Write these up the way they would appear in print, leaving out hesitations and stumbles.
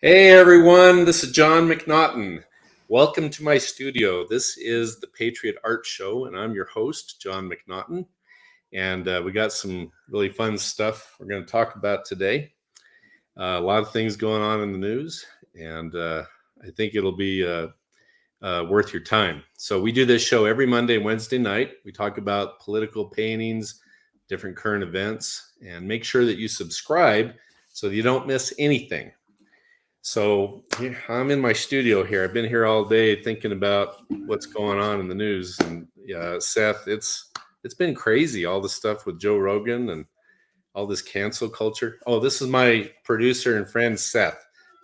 Hey everyone, this is Jon McNaughton. Welcome to my studio. This is the Patriot Art Show, and I'm your host, Jon McNaughton. And we got some really fun stuff we're going to talk about today. A lot of things going on in the news, and I think it'll be worth your time. So we do this show every Monday and Wednesday night. We talk about political paintings, different current events, and make sure that you subscribe so that you don't miss anything. So I'm in my studio here. I've been here all day thinking about what's going on in the news. And Seth, it's been crazy, all the stuff with Joe Rogan and all this cancel culture. Oh, this is my producer and friend, Seth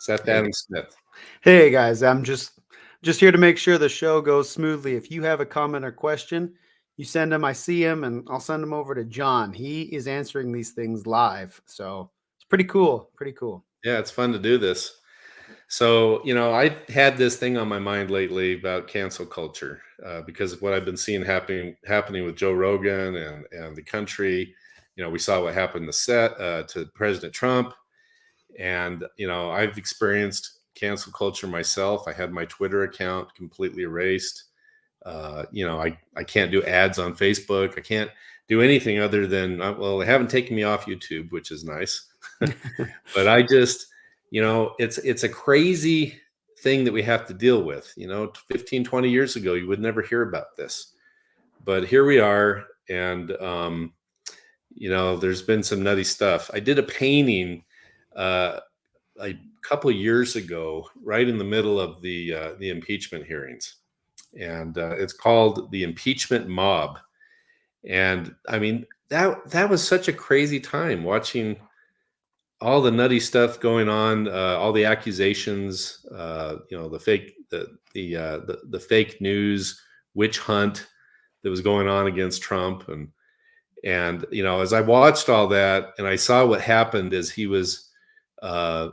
Adam Smith. Hey guys, I'm just here to make sure the show goes smoothly. If you have a comment or question, you send them, I see him, and I'll send them over to John. He is answering these things live. So it's pretty cool. Yeah, it's fun to do this. So, I had this thing on my mind lately about cancel culture because of what I've been seeing happening with Joe Rogan and the country. We saw what happened to President Trump. And, I've experienced cancel culture myself. I had my Twitter account completely erased. I can't do ads on Facebook. I can't do anything other than, they haven't taken me off YouTube, which is nice. But I just... it's a crazy thing that we have to deal with. 15, 20 years ago, you would never hear about this. But here we are. And, there's been some nutty stuff. I did a painting a couple of years ago, right in the middle of the impeachment hearings. And it's called The Impeachment Mob. And I mean, that was such a crazy time watching all the nutty stuff going on, all the accusations, the fake news, witch hunt that was going on against Trump, and as I watched all that and I saw what happened as he was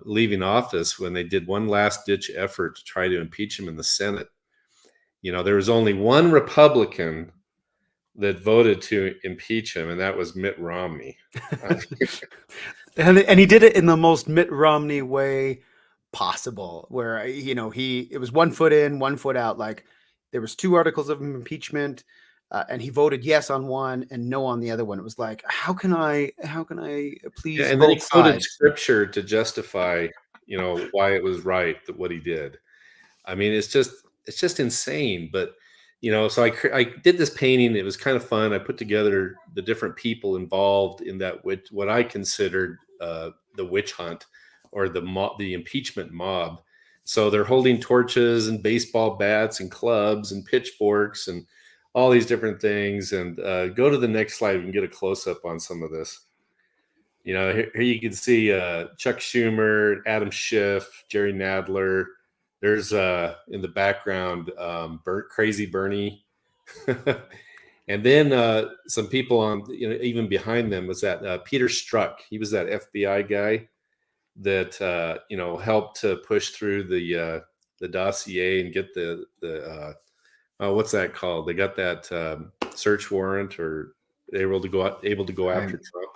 leaving office, when they did one last ditch effort to try to impeach him in the Senate, there was only one Republican that voted to impeach him, and that was Mitt Romney. And he did it in the most Mitt Romney way possible, where it was 1 foot in, 1 foot out. Like, there was 2 articles of impeachment, and he voted yes on one and no on the other one. It was like, how can I please? Yeah, and then he quoted scripture to justify, why it was right that what he did. I mean, it's just insane. But so I did this painting. It was kind of fun. I put together the different people involved in that, what I considered the witch hunt, or the impeachment mob. So they're holding torches and baseball bats and clubs and pitchforks and all these different things. And go to the next slide and get a close up on some of this. Here you can see Chuck Schumer, Adam Schiff, Jerry Nadler. There's in the background Crazy Bernie. And then some people on, even behind them was that Peter Strzok. He was that FBI guy that helped to push through the dossier and get the what's that called? They got that search warrant, or they were able to go after Trump.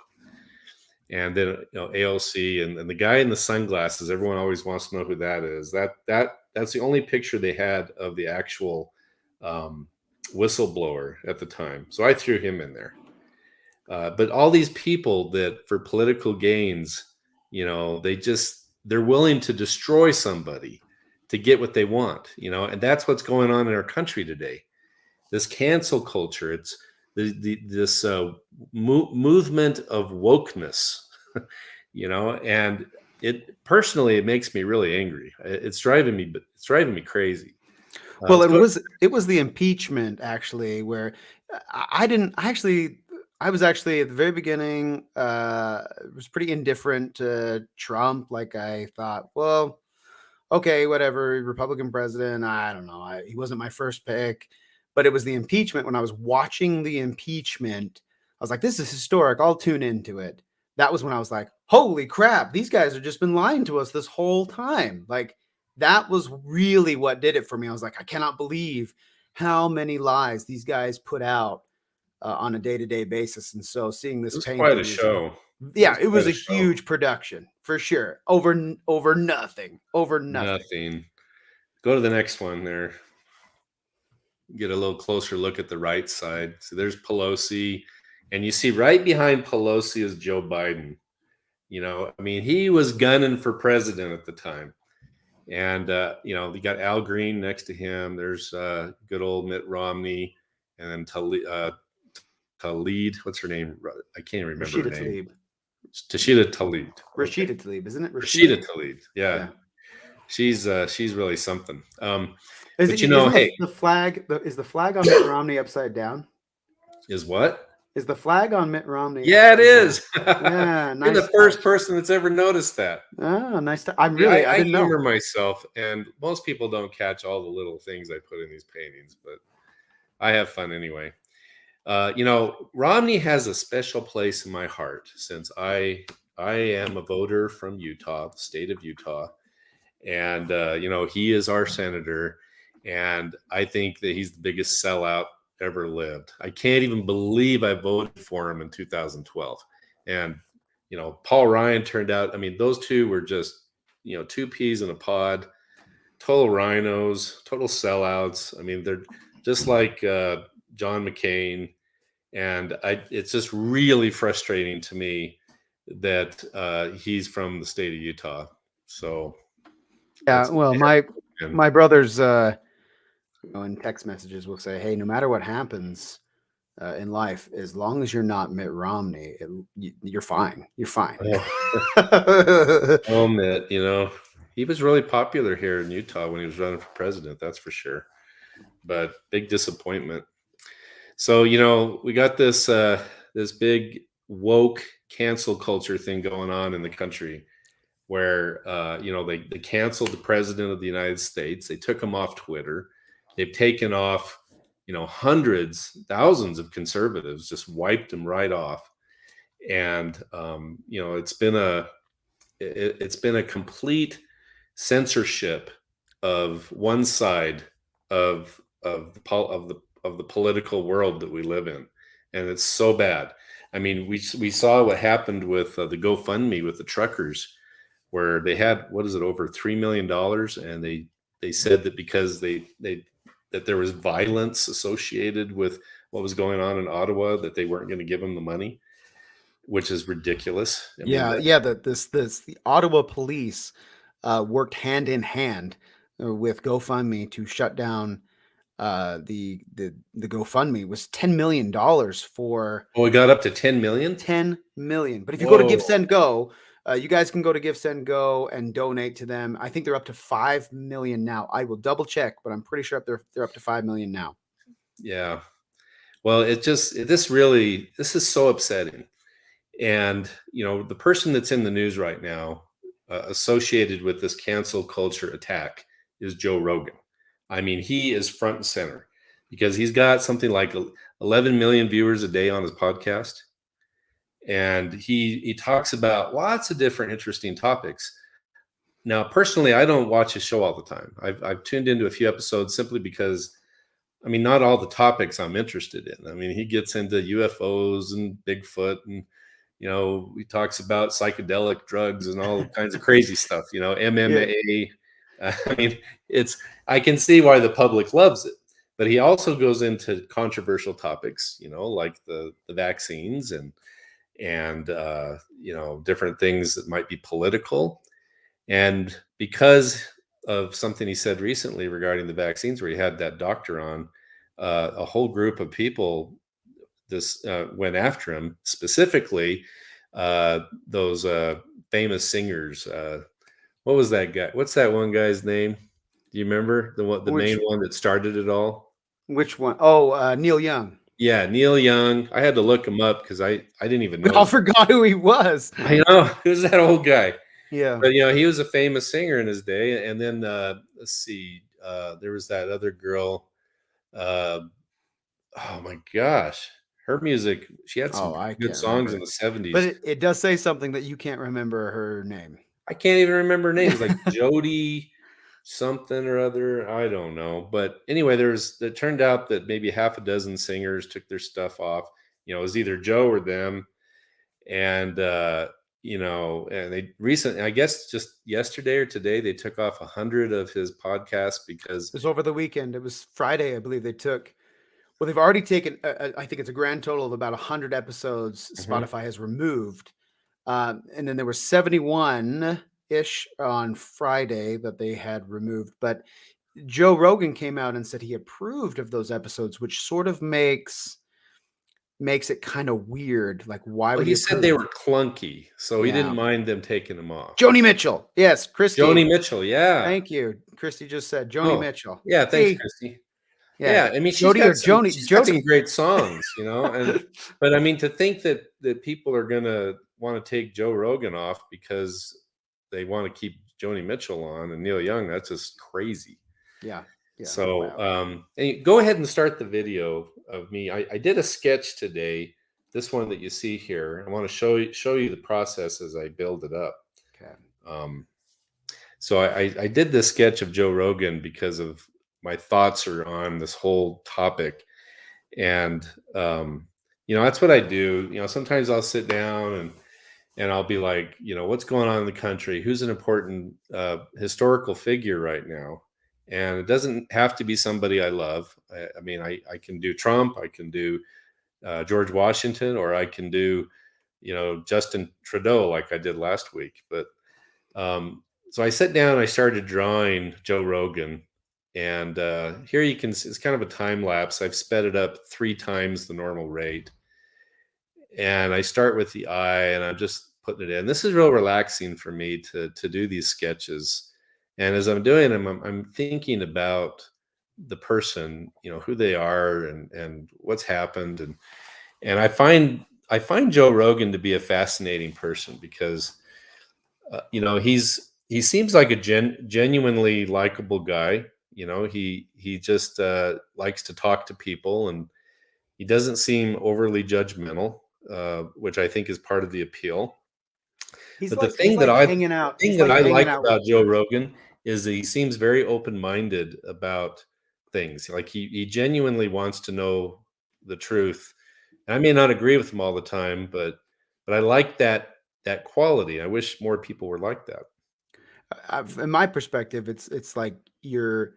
And then AOC and the guy in the sunglasses. Everyone always wants to know who that is. That's the only picture they had of the actual whistleblower at the time. So I threw him in there. But all these people that, for political gains, they're willing to destroy somebody to get what they want, and that's what's going on in our country today. This cancel culture, it's this movement of wokeness, and it makes me really angry. It's driving me crazy. Well, it was the impeachment, actually, where I was actually at the very beginning, was pretty indifferent to Trump. Like, I thought, well, okay, whatever, Republican president, I don't know. He wasn't my first pick. But it was the impeachment. When I was watching the impeachment, I was like, this is historic. I'll tune into it. That was when I was like, holy crap, these guys have just been lying to us this whole time. Like, that was really what did it for me. I was like, I cannot believe how many lies these guys put out on a day-to-day basis. And so seeing this painting, quite a show. Yeah, it was quite a a show. huge production for sure. Over nothing. Over nothing. Nothing. Go to the next one there. Get a little closer look at the right side. So there's Pelosi, and you see right behind Pelosi is Joe Biden. I mean, he was gunning for president at the time. And, you got Al Green next to him. There's good old Mitt Romney. And then Tlaib, what's her name? I can't remember her Rashida name. Tlaib. Rashida Tlaib. Okay. Rashida Tlaib, isn't it? Rashida Tlaib. Yeah. She's really something. But hey, the flag is the flag on Mitt Romney upside down? is what? Is the flag on Mitt Romney? Yeah, it is. Yeah, nice. You're the first person that's ever noticed that. Oh, nice. I didn't know. humor myself, and most people don't catch all the little things I put in these paintings, but I have fun anyway. Romney has a special place in my heart since I am a voter from Utah, the state of Utah, and he is our senator, and I think that he's the biggest sellout ever lived. I can't even believe I voted for him in 2012, and Paul Ryan turned out. I mean, those two were just two peas in a pod, total rhinos, total sellouts. I mean, they're just like John McCain. And it's just really frustrating to me that he's from the state of Utah. So, yeah, well, my brothers in text messages will say, "Hey, no matter what happens in life, as long as you're not Mitt Romney, you're fine. You're fine." Oh, Mitt, he was really popular here in Utah when he was running for president. That's for sure. But big disappointment. So, we got this big woke cancel culture thing going on in the country where, they canceled the president of the United States. They took him off Twitter. They've taken off, hundreds, thousands of conservatives, just wiped them right off. And, it's been a complete censorship of one side of the political world that we live in, and it's so bad. I mean, we saw what happened with the GoFundMe with the truckers, where they had over $3 million, and they said that because that there was violence associated with what was going on in Ottawa, that they weren't going to give them the money, which is ridiculous. The Ottawa police worked hand in hand with GoFundMe to shut down the GoFundMe. Was $10 million for. Oh, it got up to 10 million. 10 million. But if you go to Give Send Go, you guys can go to Give Send Go and donate to them. I think they're up to 5 million now. I will double check, but I'm pretty sure they're up to 5 million now. Yeah. Well, this is so upsetting. And, the person that's in the news right now associated with this cancel culture attack is Joe Rogan. I mean, he is front and center because he's got something like 11 million viewers a day on his podcast. And he talks about lots of different interesting topics. Now, personally, I don't watch his show all the time. I've tuned into a few episodes simply because, I mean, not all the topics I'm interested in. I mean, he gets into UFOs and Bigfoot, and he talks about psychedelic drugs and all kinds of crazy stuff. MMA. I mean, I can see why the public loves it, but he also goes into controversial topics, like the vaccines and different things that might be political. And because of something he said recently regarding the vaccines, where he had that doctor on, a whole group of people went after him, specifically those famous singers. What was that guy? What's that one guy's name? Do you remember the main one that started it all? Which one? Oh, Neil Young. Yeah, Neil Young. I had to look him up because I didn't even know. I forgot who he was. I know. Who's that old guy? Yeah. But, he was a famous singer in his day. And then, let's see, there was that other girl. Oh, my gosh. Her music, she had some good songs in the 70s. But it does say something that you can't remember her name. I can't even remember her name. It's like Jody something or other. I don't know. But anyway, it turned out that maybe half a dozen singers took their stuff off. It was either Joe or them. And and they recently, I guess just yesterday or today, they took off 100 of his podcasts because It was over the weekend. It was Friday, I believe they took. Well, they've already taken, I think it's a grand total of about 100 episodes Mhm. Spotify has removed. And then there were 71-ish on Friday that they had removed. But Joe Rogan came out and said he approved of those episodes, which sort of makes it kind of weird. Like, why Well, would he he said they approve? were clunky, so he didn't Yeah. mind them taking them off. Joni Mitchell. Yes, Joni Christy. Mitchell, yeah. Thank you. Christy just said Joni Oh, Mitchell. yeah, thanks, See? Christy. Yeah. Yeah, I mean, Jody or Joni. she's got Jody. some great songs, and but I mean, to think that people are gonna wanna take Joe Rogan off because they wanna keep Joni Mitchell on and Neil Young, that's just crazy. Yeah. Yeah. So, Wow. go ahead and start the video of me. I did a sketch today, this one that you see here. I wanna show you the process as I build it up. Okay. Um, so I did this sketch of Joe Rogan because of my thoughts are on this whole topic. And that's what I do. Sometimes I'll sit down and I'll be like, what's going on in the country? Who's an important historical figure right now? And it doesn't have to be somebody I love. I mean, I can do Trump, I can do George Washington, or I can do, Justin Trudeau, like I did last week. But so I sat down, I started drawing Joe Rogan, and here you can see it's kind of a time lapse. I've sped it up 3 times the normal rate, and I start with the eye, and I'm just putting it in. This is real relaxing for me to do these sketches, and as I'm doing them, I'm thinking about the person, who they are, and what's happened, and I find Joe Rogan to be a fascinating person because he seems like a genuinely likable guy. He just likes to talk to people, and he doesn't seem overly judgmental, which I think is part of the appeal. He's But the like he's thing that like I hanging out. the thing He's that like I hanging like out with about Joe you. Rogan is that he seems very open-minded about things. Like he genuinely wants to know the truth. And I may not agree with him all the time, but I like that quality. I wish more people were like that. In my perspective, it's like you're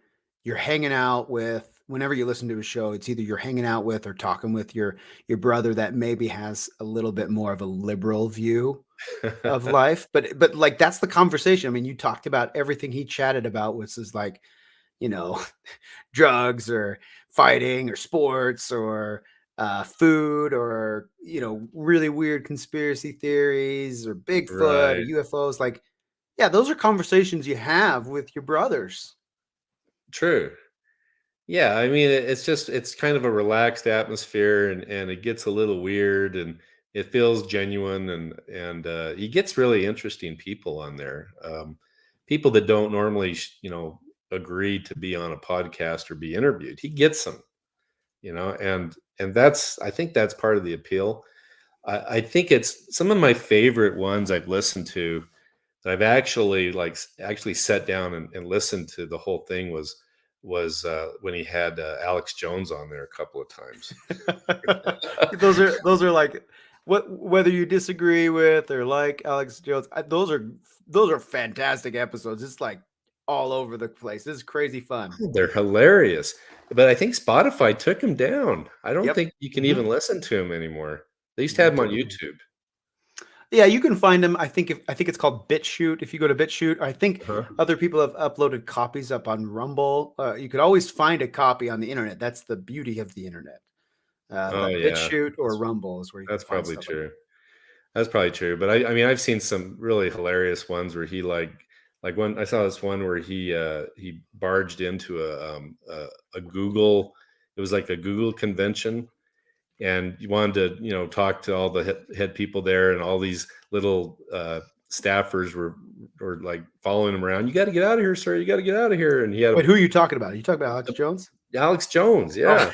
hanging out with. Whenever you listen to a show, it's either you're hanging out with or talking with your brother that maybe has a little bit more of a liberal view of life. But like that's the conversation. I mean, you talked about everything he chatted about, which is like, you know, drugs or fighting or sports or food or really weird conspiracy theories or Bigfoot or Right. UFOs. Like, yeah, those are conversations you have with your brothers. True. Yeah, I mean, it's kind of a relaxed atmosphere, and it gets a little weird, and it feels genuine, and he gets really interesting people on there, people that don't normally, agree to be on a podcast or be interviewed. He gets them, and I think that's part of the appeal. I think it's some of my favorite ones I've listened to that I've actually actually sat down and listened to the whole thing was when he had Alex Jones on there a couple of times. Those are like whether you disagree with or like Alex Jones, those are fantastic episodes. It's like all over the place. This is crazy fun. They're hilarious, but I think Spotify took him down. I don't Yep. think you can Hmm. even listen to him anymore. They used to They have him on took it down. YouTube. Yeah, you can find them. I think it's called BitChute. If you go to BitChute, I think Uh-huh. other people have uploaded copies up on Rumble. You could always find a copy on the internet. That's the beauty of the internet. Oh That yeah, BitChute or that's Rumble is where you can that's find probably stuff like true. that. That's probably true. But I mean, I've seen some really hilarious ones where he like one I saw this one where he barged into a Google. It was like a Google convention, and you wanted to talk to all the head people there, and all these little staffers were like following him around. You got to get out of here, sir. You got to get out of here. And he had Wait, who are you talking about? Are you talking about Alex Jones? Alex Jones, Oh, yeah.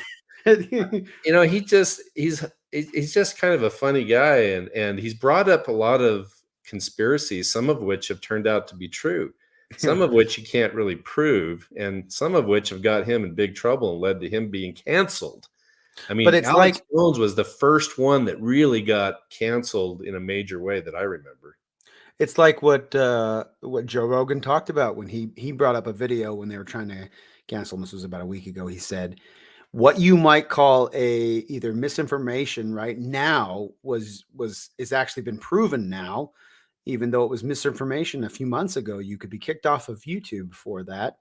He's just kind of a funny guy, and he's brought up a lot of conspiracies, some of which have turned out to be true, some of which you can't really prove, and some of which have got him in big trouble and led to him being canceled. I But mean, it's Alex like Jones was the first one that really got canceled in a major way that I remember. It's like what Joe Rogan talked about when he brought up a video when they were trying to cancel him. This was about a week ago. He said, "What you might call a either misinformation right now was is actually been proven now, even though it was misinformation a few months ago. You could be kicked off of YouTube for that,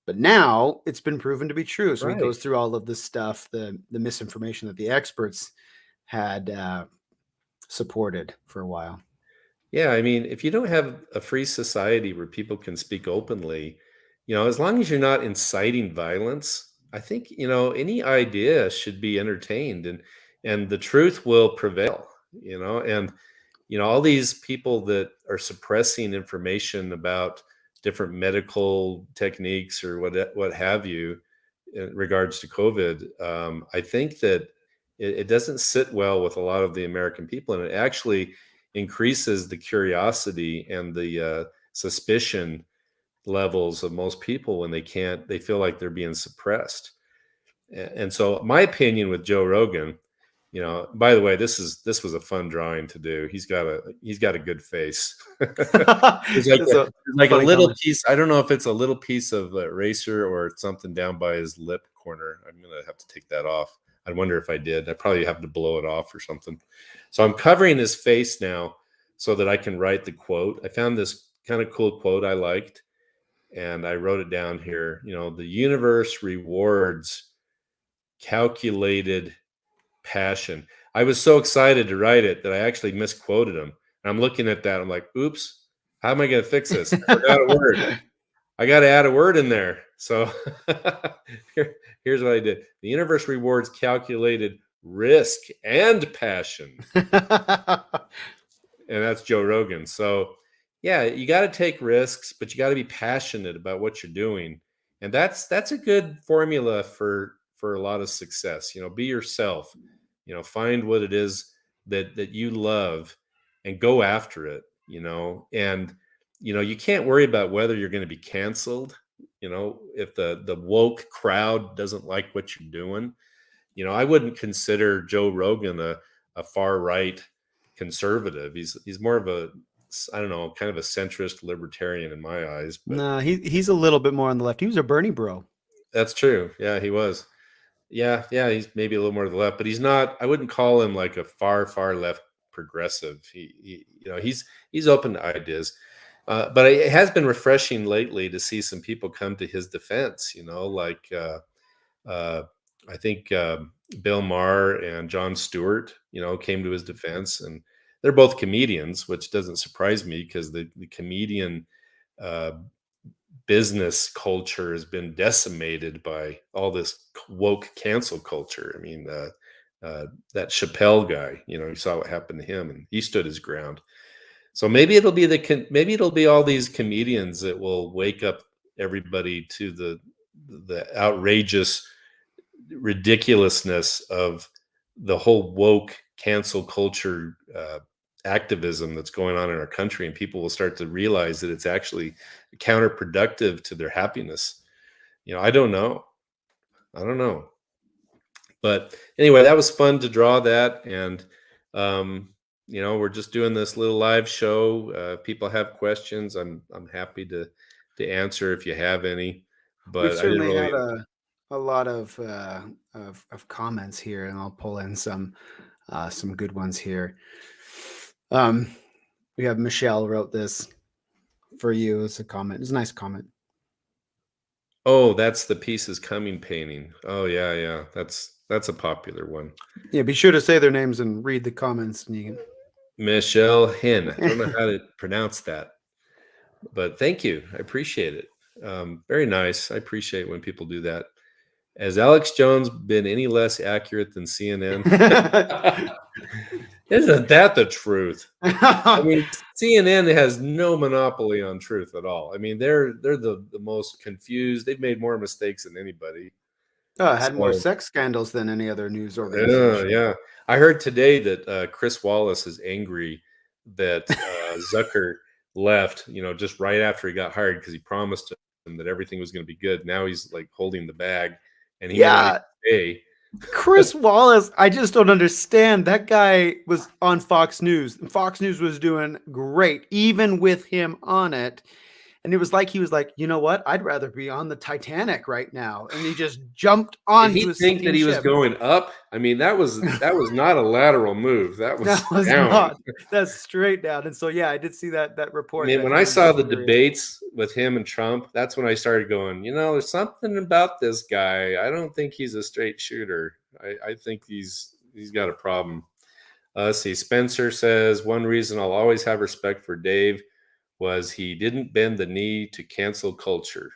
but now it's been proven to be true." So he Right. goes through all of this stuff, the misinformation that the experts had supported for a while. Yeah, I mean, if you don't have a free society where people can speak openly, as long as you're not inciting violence, I think, any idea should be entertained and the truth will prevail, and all these people that are suppressing information about different medical techniques or what have you in regards to COVID, I think that it doesn't sit well with a lot of the American people, and it actually increases the curiosity and the suspicion levels of most people when they feel like they're being suppressed. And so my opinion with Joe Rogan, by the way, this was a fun drawing to do. He's got a good face. That's a There's like a funny little comment. piece. I don't know if it's a little piece of eraser or something down by his lip corner. I'm gonna have to take that off. I wonder if I did. I probably have to blow it off or something. So I'm covering his face now so that I can write the quote. I found this kind of cool quote I liked, and I wrote it down here. The universe rewards calculated passion. I was so excited to write it that I actually misquoted him. And I'm looking at that. I'm like, oops, how am I going to fix this? I forgot a word. I got to add a word in there. So here's what I did. The universe rewards calculated risk and passion. And that's Joe Rogan. So, yeah, you got to take risks, but you got to be passionate about what you're doing, and that's a good formula for a lot of success. Be yourself. Find what it is that you love, and go after it. And you can't worry about whether you're going to be canceled. If the woke crowd doesn't like what you're doing. I wouldn't consider Joe Rogan a far right conservative. He's more of I don't know, kind of a centrist libertarian in my eyes, but No, he's a little bit more on the left. He was a Bernie bro. that's true. Yeah, he was. Yeah, yeah, he's maybe a little more to the left, but he's not. I wouldn't call him like a far left progressive. He's open to ideas. But it has been refreshing lately to see some people come to his defense. Like uh, I think Bill Maher and Jon Stewart, came to his defense, and they're both comedians, which doesn't surprise me because the comedian uh, business culture has been decimated by all this woke cancel culture. I mean, that Chappelle guy, you saw what happened to him, and he stood his ground. So maybe it'll be all these comedians that will wake up everybody to the outrageous ridiculousness of the whole woke cancel culture activism that's going on in our country, and people will start to realize that it's actually counterproductive to their happiness. I don't know, but anyway, that was fun to draw that. And we're just doing this little live show. If people have questions, I'm happy to answer if you have any, We've but I didn't certainly really. had a lot of comments here, and I'll pull in some good ones here. We have Michelle wrote this for you. It's a comment. It's a nice comment. Oh, that's the Pieces Coming painting. Oh, yeah, yeah. That's a popular one. Yeah, be sure to say their names and read the comments, and you Michelle Hin. I don't know can. how to pronounce that, but thank you. I appreciate it. Very nice. I appreciate when people do that. Has Alex Jones been any less accurate than CNN? Isn't that the truth? I mean, CNN has no monopoly on truth at all. I mean, they're the most confused. They've made more mistakes than anybody. Had more So sex scandals than any other news organization. yeah. I heard today that Chris Wallace is angry that Zucker left, just right after he got hired because he promised him that everything was going to be good. Now he's like holding the bag, and he may not even Yeah, stay. Chris Wallace, I just don't understand. That guy was on Fox News, and Fox News was doing great, even with him on it. And it was like he was like, you know what? I'd rather be on the Titanic right now. And he just jumped Did onto he a think that sinking he was ship. going up? I mean, that was not a lateral move. That was That was down. not. That's straight down. And so yeah, I did see that I report mean, that when he I was saw just the furious. debates with him and Trump, that's when I started going, there's something about this guy. I don't think he's a straight shooter. I think he's got a problem. Let's see. Spencer says one reason I'll always have respect for Dave was he didn't bend the knee to cancel culture.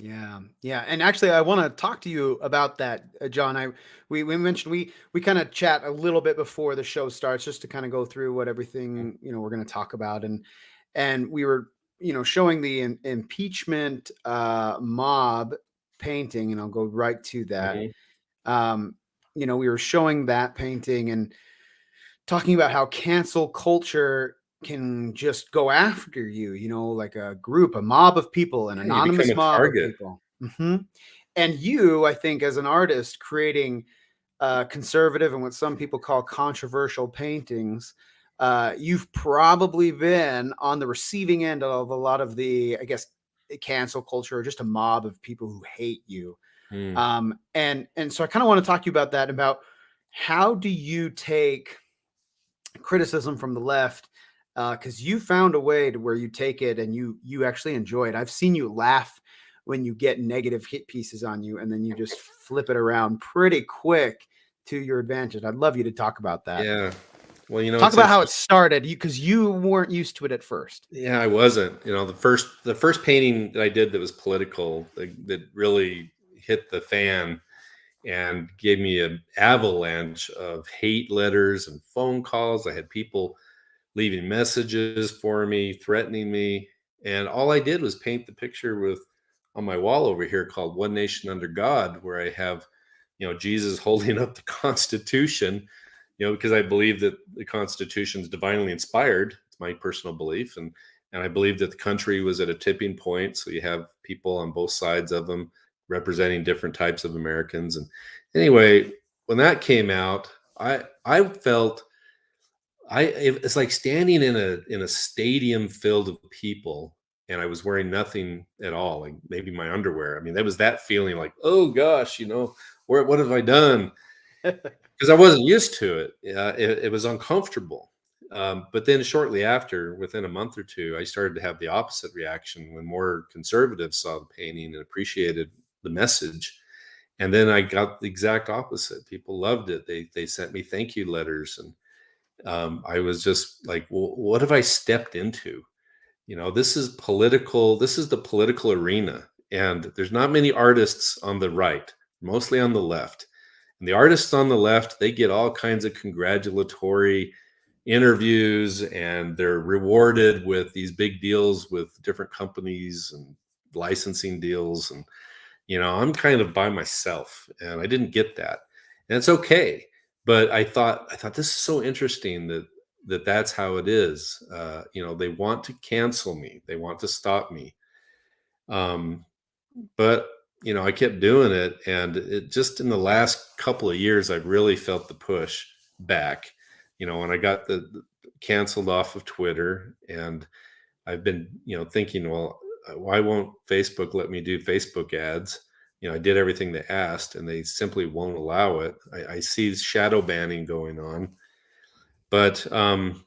Yeah, yeah, and actually, I want to talk to you about that, John. We mentioned we kind of chat a little bit before the show starts, just to kind of go through what everything we're going to talk about, and we were showing the impeachment mob painting, and I'll go right to that. Mhm. Um, we were showing that painting and talking about how cancel culture can just go after you, like a group, a mob of people, an Yeah, you become anonymous a mob of target. people. And you, I think, as an artist creating conservative and what some people call controversial paintings, you've probably been on the receiving end of a lot of the, I guess, cancel culture, or just a mob of people who hate you. Mm. And so I kind of want to talk to you about that, about how do you take criticism from the left, because you found a way to where you take it and you actually enjoy it. I've seen you laugh when you get negative hit pieces on you, and then you just flip it around pretty quick to your advantage. I'd love you to talk about that. Yeah. Well, Talk it's about how interesting. it started, you because you weren't used to it at first. Yeah, I wasn't. The first painting that I did that was political, that really hit the fan and gave me an avalanche of hate letters and phone calls. I had people leaving messages for me, threatening me, and all I did was paint the picture with on my wall over here called One Nation Under God, where I have, Jesus holding up the Constitution, because I believe that the Constitution is divinely inspired. It's my personal belief, and I believe that the country was at a tipping point. So you have people on both sides of them representing different types of Americans. And anyway, when that came out, I felt it's like standing in a stadium filled with people, and I was wearing nothing at all, like maybe my underwear. I mean, that was that feeling like, oh gosh, what have I done? Because I wasn't used to it. It was uncomfortable. But then shortly after, within a month or two, I started to have the opposite reaction when more conservatives saw the painting and appreciated the message. And then I got the exact opposite. People loved it. They sent me thank you letters, and I was just like, well, what have I stepped into? This is political. This is the political arena. And there's not many artists on the right, mostly on the left. And the artists on the left, they get all kinds of congratulatory interviews, and they're rewarded with these big deals with different companies and licensing deals. And I'm kind of by myself, and I didn't get that. And it's okay. But I thought this is so interesting that's how it is. They want to cancel me. They want to stop me. Um, but I kept doing it, and it just in the last couple of years, I've really felt the push back. When I got the canceled off of Twitter, and I've been, thinking, well, why won't Facebook let me do Facebook ads? I did everything they asked, and they simply won't allow it. I see shadow banning going on, but I'm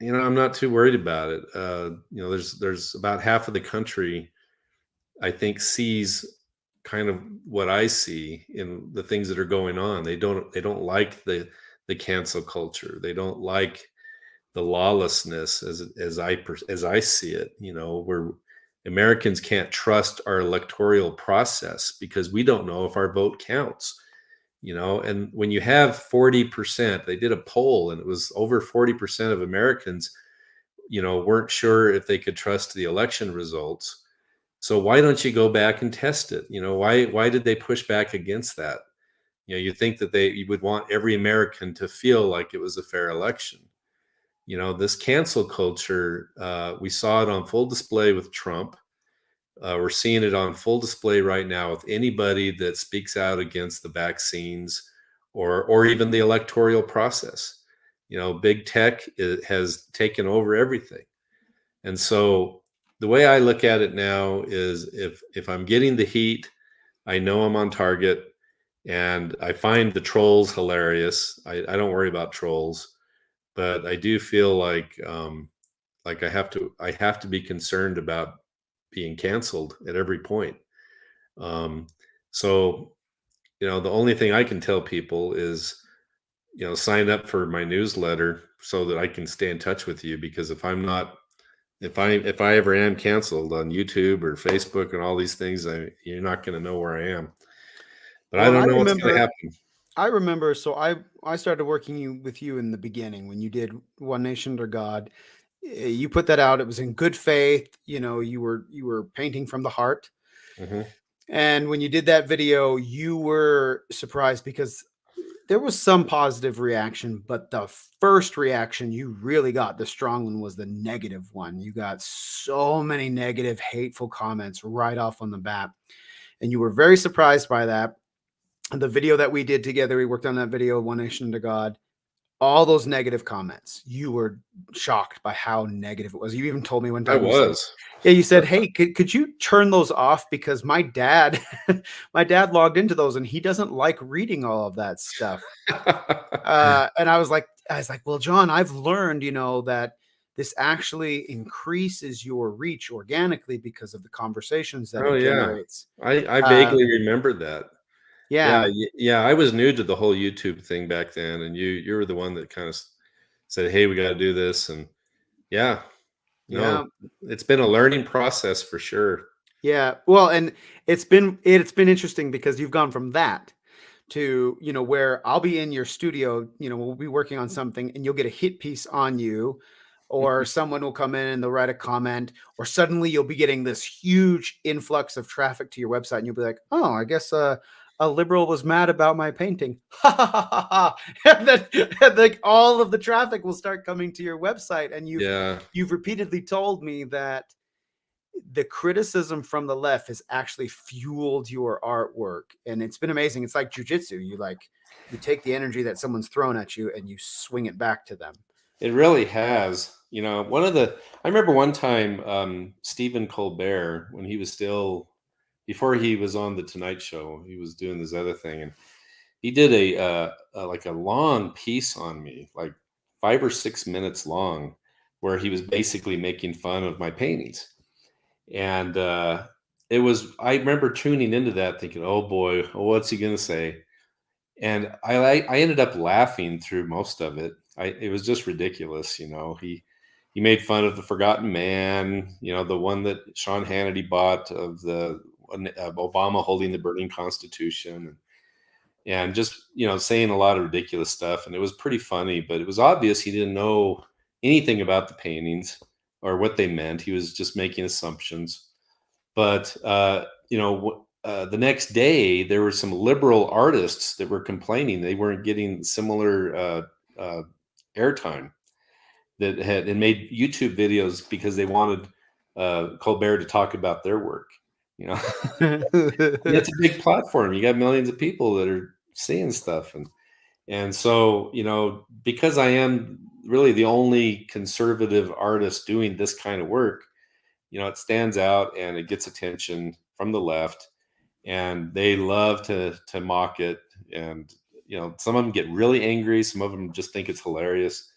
not too worried about it. There's about half of the country, I think, sees kind of what I see in the things that are going on. They don't like the cancel culture. They don't like the lawlessness as I see it. Where Americans can't trust our electoral process because we don't know if our vote counts. And when you have 40%, they did a poll, and it was over 40% of Americans, weren't sure if they could trust the election results. So why don't you go back and test it? Why did they push back against that? You think that you would want every American to feel like it was a fair election. This cancel culture, we saw it on full display with Trump. We're seeing it on full display right now with anybody that speaks out against the vaccines or even the electoral process. Big tech has taken over everything. And so the way I look at it now is if I'm getting the heat, I know I'm on target, and I find the trolls hilarious. I don't worry about trolls, but I do feel like I have to be concerned about being canceled at every point. Um, so the only thing I can tell people is sign up for my newsletter so that I can stay in touch with you, because if I ever am canceled on YouTube or Facebook and all these things, you're not going to know where I am. But I Well, don't know what's going to happen. I remember, so I started working with you in the beginning when you did One Nation Under God. You put that out. It was in good faith. You were painting from the heart. Mhm. And when you did that video, you were surprised because there was some positive reaction, but the first reaction you really got, the strong one, was the negative one. You got so many negative, hateful comments right off on the bat. And you were very surprised by that. The video that we did together, we worked on that video, One Nation Under God. All those negative comments, you were shocked by how negative it was. You even told me one I time, you said, was. yeah, you said, "Hey, could you turn those off? Because my dad, my dad logged into those and he doesn't like reading all of that stuff." And I was like, well, John, I've learned, that this actually increases your reach organically because of the conversations that Oh, it yeah. generates. I Uh, vaguely remember that. Yeah, yeah, yeah, I was new to the whole YouTube thing back then, and you were the one that kind of said, "Hey, we got to do this." And yeah, no, yeah. it's been a learning process for sure. Yeah. Well, and it's been interesting because you've gone from that to, where I'll be in your studio, we'll be working on something and you'll get a hit piece on you, or someone will come in and they'll write a comment, or suddenly you'll be getting this huge influx of traffic to your website and you'll be like, "Oh, I guess a liberal was mad about my painting." Ha ha ha ha ha. And then and like all of the traffic will start coming to your website. And you've Yeah, you've repeatedly told me that the criticism from the left has actually fueled your artwork, and it's been amazing. It's like jujitsu. You take the energy that someone's thrown at you and you swing it back to them. it really has. I remember one time, Stephen Colbert, when he was still, before he was on the Tonight Show, he was doing this other thing, and he did like a long piece on me, like 5 or 6 minutes long, where he was basically making fun of my paintings. And I remember tuning into that thinking, oh boy, oh, what's he going to say? And I ended up laughing through most of it. It was just ridiculous. He made fun of the Forgotten Man, the one that Sean Hannity bought of Obama holding the burning Constitution, and just saying a lot of ridiculous stuff. And it was pretty funny, but it was obvious he didn't know anything about the paintings or what they meant. He was just making assumptions. But the next day there were some liberal artists that were complaining they weren't getting similar uh, airtime, that had and made YouTube videos because they wanted Colbert to talk about their work. you know it's a big platform. You got millions of people that are seeing stuff, and so, because I am really the only conservative artist doing this kind of work, it stands out and it gets attention from the left, and they love to mock it. And some of them get really angry, some of them just think it's hilarious,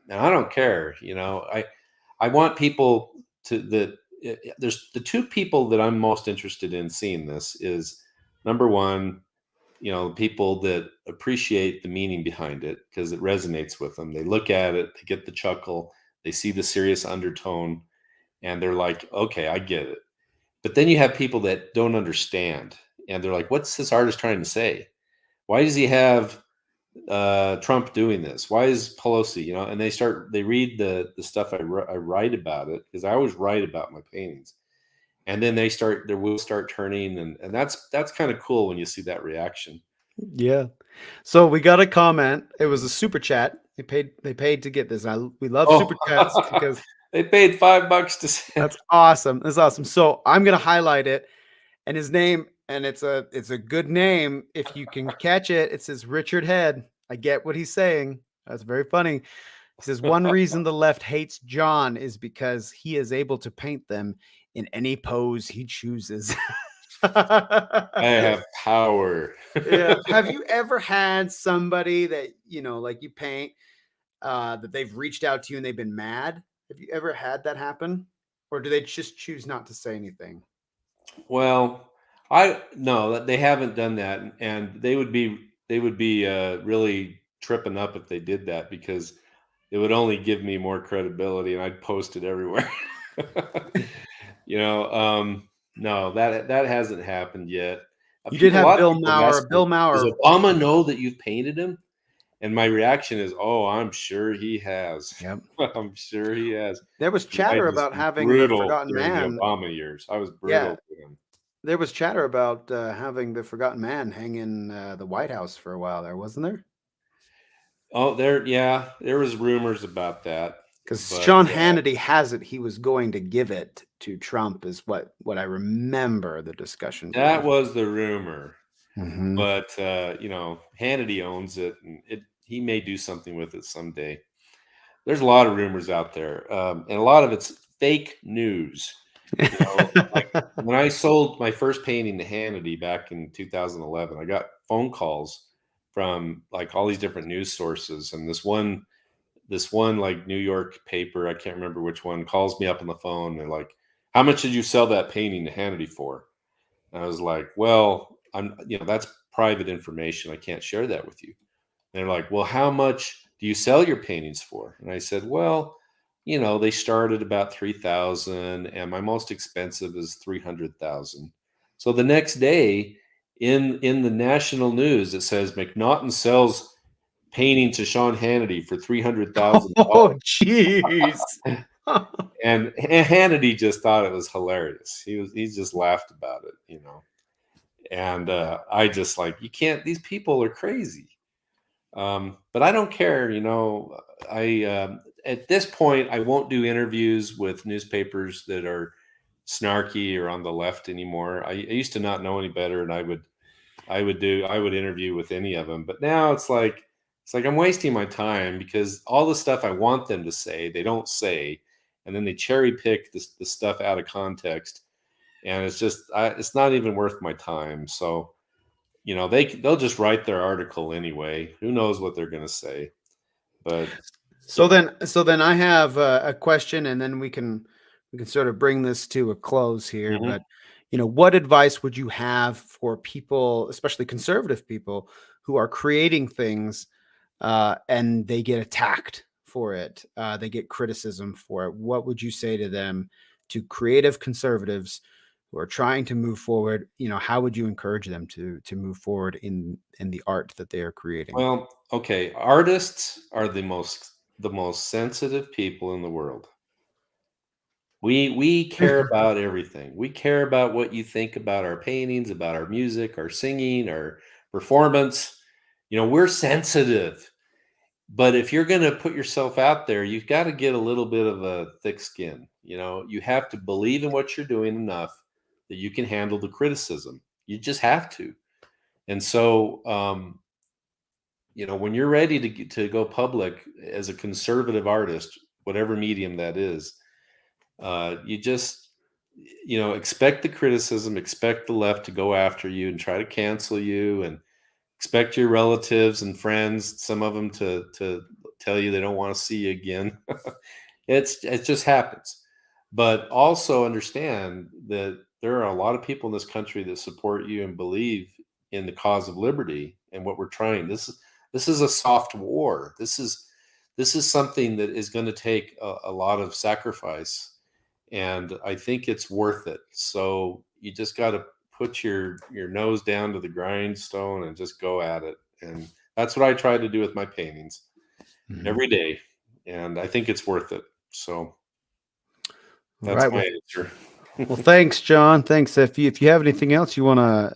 and I don't care. I want people to that. There's the two people that I'm most interested in seeing this is, number one, people that appreciate the meaning behind it because it resonates with them. They look at it, they get the chuckle, they see the serious undertone, and they're like, okay, I get it. But then you have people that don't understand, and they're like, what's this artist trying to say? Why does he have Trump doing this? Why is Pelosi, and they read the stuff I write about it, because I always write about my paintings. And then their wheels start turning, and that's kind of cool when you see that reaction. Yeah. So we got a comment. It was a super chat. They paid to get this. We love super chats Oh, because They paid $5 to see it. That's awesome. That's awesome. So I'm gonna highlight it, and his name, and it's a good name if you can catch it. It says Richard Head. I get what he's saying. That's very funny. He says one reason the left hates John is because he is able to paint them in any pose he chooses. I have power. Yeah. Have you ever had somebody that, like you paint, that they've reached out to you and they've been mad? Have you ever had that happen? Or do they just choose not to say anything? Well, I no, they haven't done that, and they would be really tripping up if they did that because it would only give me more credibility, and I'd post it everywhere. You know, no, that hasn't happened yet. You did A have lot of Bill people have Maurer. asked me, Bill "Does Maurer. Obama know that you've painted him?" And my reaction is, "Oh, I'm sure he has. Yep. I'm sure he has." There was 'Cause I chatter just about having the brutal Forgotten during the Man. Obama years. I was Yeah, brutal to him. there was chatter about having the Forgotten Man hang in the White House for a while there, wasn't there? Oh, there was rumors about that, Because but, Sean Hannity has it he was going to give it to Trump, is what I remember the discussion that being. was the rumor. Mhm. But, Hannity owns it, and he may do something with it someday. There's a lot of rumors out there, and a lot of it's fake news. Like, when I sold my first painting to Hannity back in 2011, I got phone calls from, like, all these different news sources, and this one, like, New York paper, I can't remember which one, calls me up on the phone. They're like, "How much did you sell that painting to Hannity for?" And I was like, "Well, that's private information. I can't share that with you." And they're like, "Well, how much do you sell your paintings for?" And I said, "Well, they start at about 3,000 and my most expensive is 300,000." So the next day in the national news it says McNaughton sells painting to Sean Hannity for Oh, $300,000. jeez. And Hannity just thought it was hilarious. He just laughed about it. And I just like, you can't, these people are crazy. But I don't care. I At this point I won't do interviews with newspapers that are snarky or on the left anymore. I used to not know any better, and I would interview with any of them. But now it's like I'm wasting my time because all the stuff I want them to say, they don't say, and then they cherry pick the stuff out of context, and it's not even worth my time. So they'll just write their article anyway. Who knows what they're going to say? But So then I have a question, and then we can sort of bring this to a close here. mhm. But what advice would you have for people, especially conservative people, who are creating things and they get attacked for it? They get criticism for it. What would you say to them, to creative conservatives who are trying to move forward? How would you encourage them to move forward in the art that they are creating? Well, okay, artists are the most sensitive people in the world. We care about everything. We care about what you think about our paintings, about our music, our singing, our performance. We're sensitive. But if you're going to put yourself out there, you've got to get a little bit of a thick skin. You have to believe in what you're doing enough that you can handle the criticism. You just have to. And so, when you're ready to go public as a conservative artist, whatever medium that is, you just expect the criticism, expect the left to go after you and try to cancel you, and expect your relatives and friends, some of them, to tell you they don't want to see you again. It just happens. But also understand that there are a lot of people in this country that support you and believe in the cause of liberty and what we're trying. This is a soft war. This is something that is going to take a lot of sacrifice, and I think it's worth it. So you just got to put your nose down to the grindstone and just go at it. And that's what I try to do with my paintings Mhm. every day, and I think it's worth it. So All that's right. my Well, answer. thanks, John. Thanks. If you have anything else you wanna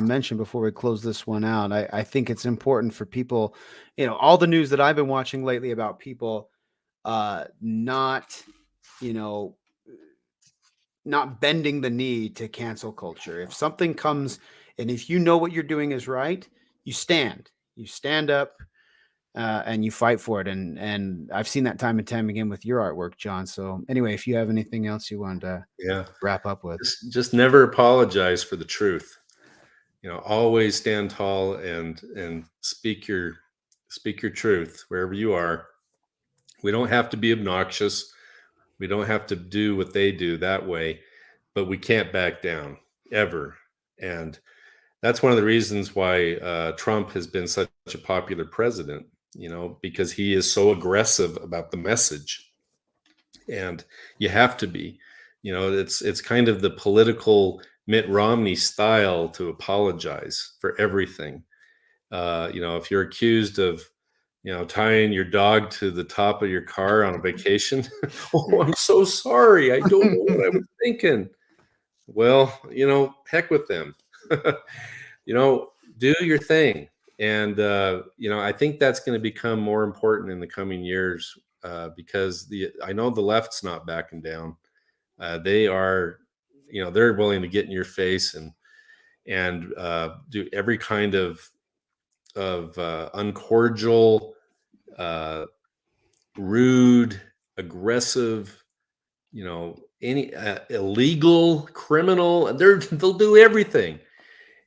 mention before we close this one out, I think it's important for people, all the news that I've been watching lately about people not you know, not bending the knee to cancel culture. If something comes and if you know what you're doing is right, you stand up, and you fight for it. And I've seen that time and time again with your artwork, John. So anyway, if you have anything else you want to Yeah. wrap up with. Just never apologize for the truth. Always stand tall and speak your truth wherever you are. We don't have to be obnoxious. We don't have to do what they do that way, but we can't back down ever. And that's one of the reasons why Trump has been such a popular president, because he is so aggressive about the message. And you have to be, it's kind of the political Mitt Romney style to apologize for everything. If you're accused of, tying your dog to the top of your car on a vacation, oh, I'm so sorry. I don't know what I was thinking. Well, heck with them. Do your thing. And, I think that's going to become more important in the coming years because I know the left's not backing down. They are, they're willing to get in your face and do every kind of uncordial, rude, aggressive, any illegal, criminal. They'll do everything.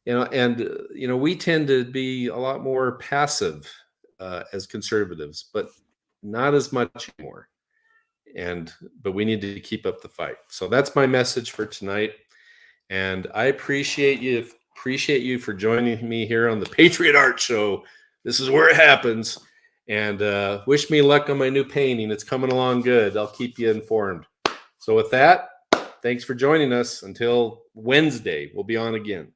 We tend to be a lot more passive as conservatives, but not as much anymore. But we need to keep up the fight. So that's my message for tonight. And I appreciate you for joining me here on the Patriot Art Show. This is where it happens. And wish me luck on my new painting. It's coming along good. I'll keep you informed. So with that, thanks for joining us. Until Wednesday, we'll be on again.